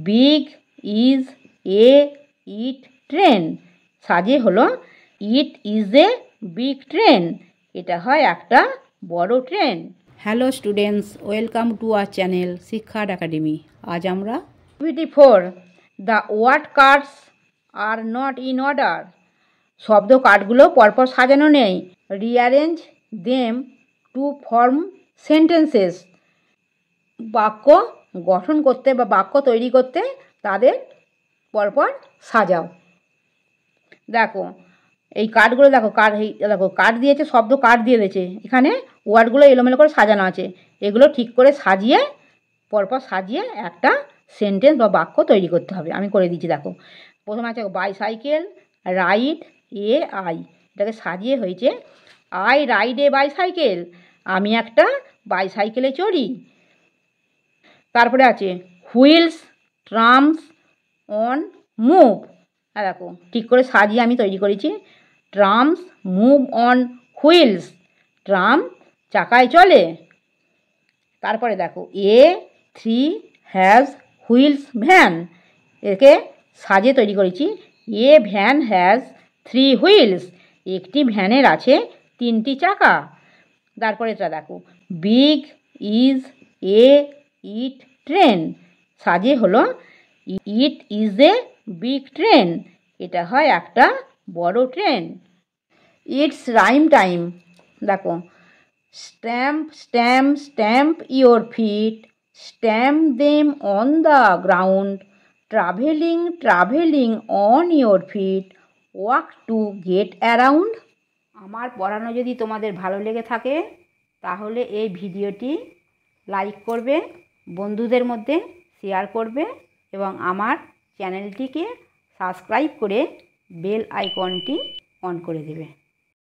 Big is a it train, সাজে হলো it is a big train, এটা হয় একটা বড় ট্রেন। Hello students, welcome to our channel Shiksha academy. আজ আমরা activity 4 the word cards are not in order, শব্দ কার্ডগুলো পরপর সাজানো নেই, rearrange them to form sentences, বাক্য গঠন করতে বা বাক্য তৈরি করতে তাদের পরপর সাজাও। দেখো এই কার্ডগুলো দেখো, কার্ড দিয়েছে, শব্দ কার্ড দিয়ে দিয়েছে, এখানে ওয়ার্ডগুলো এলোমেলো করে সাজানো আছে, এগুলো ঠিক করে সাজিয়ে পরপর সাজিয়ে একটা সেন্টেন্স বা বাক্য তৈরি করতে হবে। আমি করে দিচ্ছি, দেখো প্রথমে আছে বাইসাইকেল, রাইড এ আই, এটাকে সাজিয়ে হয়েছে আই রাইড এ বাইসাইকেল, আমি একটা বাইসাইকেলে চড়ি। তারপরে আছে হুইলস ট্রামস অন মুভ, আর দেখো ঠিক করে সাজিয়ে আমি তৈরি করেছি, trams move on wheels, tram চাকায় চলে। তারপরে দেখো এ 3 হ্যাজ হুইলস ভ্যান, একে সাজিয়ে তৈরি করেছি, এ ভ্যান হ্যাজ 3 হুইলস, একটি ভ্যানের আছে 3টি চাকা। তারপরে এটা দেখো big is a it train, সাজে হলো it is a big train, এটা হয় একটা বড় ট্রেন। ইটস রাইম টাইম, দেখো stamp stamp stamp your feet, stamp them on the ground, travelling travelling on your feet, walk to get around. আমার পড়ানো যদি তোমাদের ভালো লেগে থাকে তাহলে এই ভিডিওটি লাইক করবে, বন্ধুদের মধ্যে শেয়ার করবে এবং আমার চ্যানেলটিকে সাবস্ক্রাইব করে বেল আইকনটি অন করে দেবে।